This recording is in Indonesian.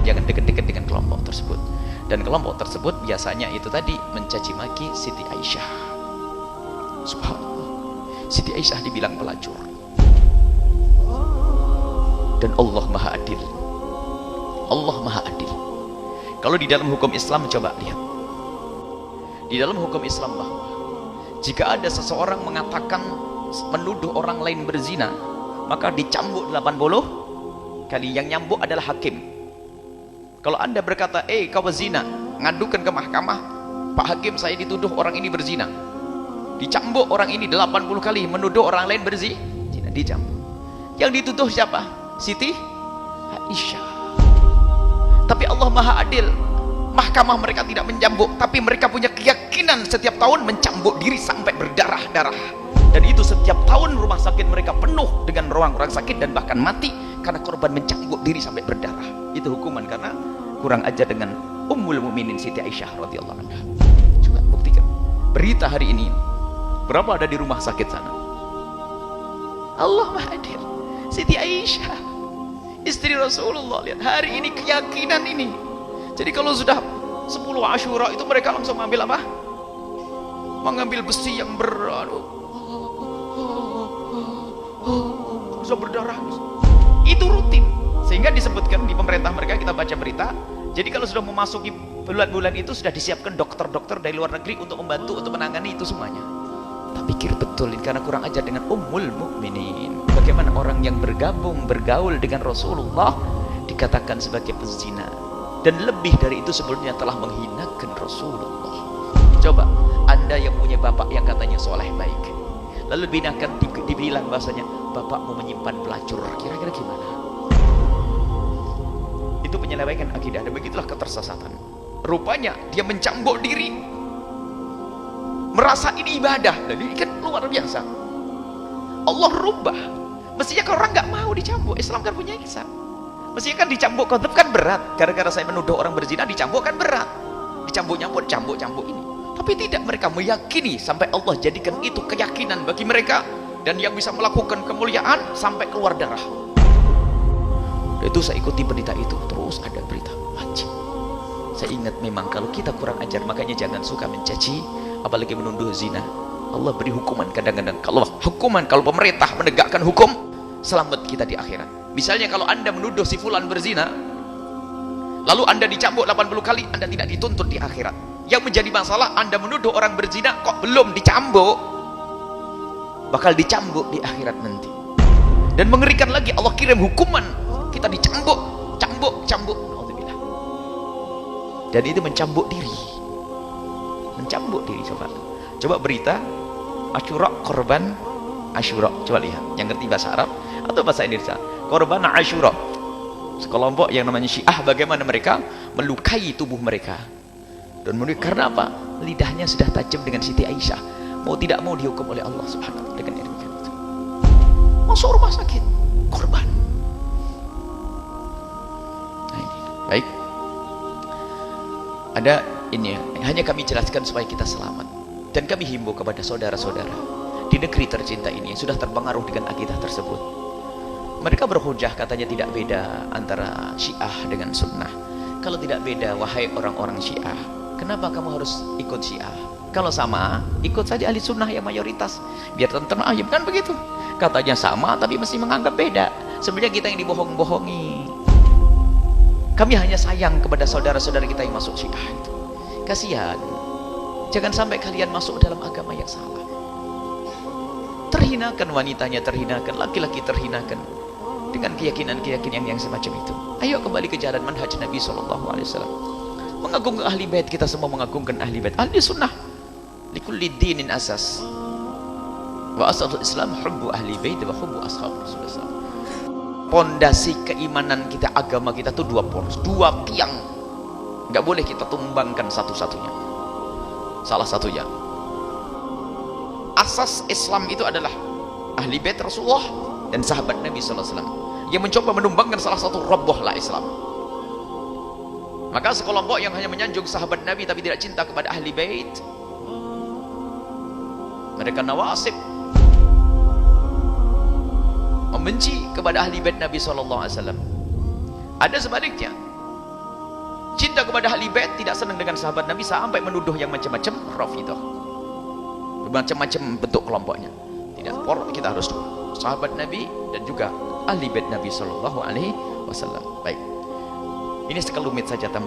jangan dekat-dekat dengan kelompok tersebut. Dan kelompok tersebut biasanya itu tadi mencaci maki Siti Aisyah. Subhanallah, Siti Aisyah dibilang pelacur. Dan Allah Maha Adil. Allah Maha Adil. Kalau di dalam hukum Islam, coba lihat. Di dalam hukum Islam bahwa jika ada seseorang mengatakan, menuduh orang lain berzina, maka dicambuk 80 kali. Yang nyambuk adalah hakim. Kalau anda berkata, kau berzina, ngadukan ke mahkamah, Pak Hakim, saya dituduh orang ini berzina, dicambuk orang ini 80 kali, menuduh orang lain berzina, dicambuk. Yang dituduh siapa? Siti Aisyah. Tapi Allah Maha Adil, mahkamah mereka tidak mencambuk, tapi mereka punya keyakinan setiap tahun mencambuk diri sampai berdarah-darah. Dan itu setiap tahun rumah sakit mereka penuh dengan orang-orang sakit dan bahkan mati karena korban mencambuk diri sampai berdarah. Itu hukuman karena kurang ajar dengan Ummul Mukminin Siti Aisyah radhiyallahu anha. Coba buktikan. Berita hari ini, berapa ada di rumah sakit sana? Allah Maha Adil. Siti Aisyah, istri Rasulullah, lihat hari ini keyakinan ini. Jadi kalau sudah 10 Asyura itu mereka langsung mengambil apa? Mengambil besi yang bisa berdarah. Itu rutin. Sehingga disebutkan di pemerintah mereka, kita baca berita, jadi kalau sudah memasuki bulan-bulan itu sudah disiapkan dokter-dokter dari luar negeri untuk membantu, untuk menangani itu semuanya. Tak pikir betul ini karena kurang ajar dengan Ummul Mukminin. Bagaimana orang yang bergabung, bergaul dengan Rasulullah dikatakan sebagai pezina, dan lebih dari itu sebelumnya telah menghinakan Rasulullah. Coba anda yang punya bapak yang katanya soleh baik, lalu dibilang bahasanya bapakmu menyimpan pelacur, kira-kira gimana? Itu penyelewengan akidah, dan begitulah ketersesatan. Rupanya dia mencambuk diri, merasa ini ibadah, dan ini kan luar biasa. Allah rubah. Mestinya kalau orang nggak mau dicambuk, Islam kan punya ihsan. Mestinya kan dicambuk kontep kan berat. Gara-gara saya menuduh orang berzina, dicambuk kan berat. Dicambuknya pun cambuk ini. Tapi tidak, mereka meyakini sampai Allah jadikan itu keyakinan bagi mereka, dan yang bisa melakukan kemuliaan sampai keluar darah. Itu saya ikuti berita itu, terus ada berita wajib. Saya ingat memang kalau kita kurang ajar, makanya jangan suka mencaci, apalagi menuduh zina. Allah beri hukuman kadang-kadang. Kalau pemerintah menegakkan hukum, selamat kita di akhirat. Misalnya kalau anda menuduh si fulan berzina, lalu anda dicambuk 80 kali, anda tidak dituntut di akhirat. Yang menjadi masalah, anda menuduh orang berzina kok belum dicambuk, bakal dicambuk di akhirat nanti. Dan mengerikan lagi, Allah kirim hukuman, kita dicambuk. Alhamdulillah. Dan itu mencambuk diri. Coba berita Asyura, korban Asyura. Coba lihat, yang ngerti bahasa Arab atau bahasa Indonesia, korban Asyura. Sekelompok yang namanya Syiah, bagaimana mereka melukai tubuh mereka. Dan karena apa? Lidahnya sudah tajam dengan Siti Aisyah. Mau tidak mau dihukum oleh Allah Subhanahu wa taala dengan demikian itu. Masuk rumah sakit, korban. Nah ini. Baik. Ada ini ya, hanya kami jelaskan supaya kita selamat. Dan kami himbau kepada saudara-saudara di negeri tercinta ini yang sudah terpengaruh dengan akidah tersebut. Mereka berhujah katanya tidak beda antara Syiah dengan Sunnah. Kalau tidak beda, wahai orang-orang Syiah, kenapa kamu harus ikut Syiah? Kalau sama, ikut saja ahli sunnah yang mayoritas, biar tenang ayam, kan begitu. Katanya sama tapi mesti menganggap beda. Sebenarnya kita yang dibohong-bohongi. Kami hanya sayang kepada saudara-saudara kita yang masuk Syiah itu. Kasihan. Jangan sampai kalian masuk dalam agama yang salah. Terhinakan wanitanya, terhinakan laki-laki, terhinakan dengan keyakinan-keyakinan yang semacam itu. Ayo kembali ke jalan manhaj Nabi SAW. Mengagungkan ahli bait, kita semua mengagungkan ahli bait. Ahli sunnah likulli dinin asas. Wa asalul Islam hubbu ahli bait wa hubbu ashab Rasulullah. Pondasi keimanan kita, agama kita tuh dua poros, dua tiang. Enggak boleh kita tumbangkan satu-satunya. Salah satunya, asas Islam itu adalah ahli bait Rasulullah dan sahabat Nabi SAW. Yang mencoba menumbangkan salah satu robohlah Islam. Maka sekelompok yang hanya menyanjung sahabat Nabi tapi tidak cinta kepada ahli bait, mereka nawasib, membenci kepada ahli bait Nabi SAW. Ada sebaliknya, cinta kepada ahli bait, tidak senang dengan sahabat Nabi, sampai menuduh yang macam-macam Rafidhah, macam-macam bentuk kelompoknya. Tidak, kita harus sahabat Nabi dan juga ahli bait Nabi Sallallahu Alaihi Wasallam. Baik, ini sekelumit saja tambah.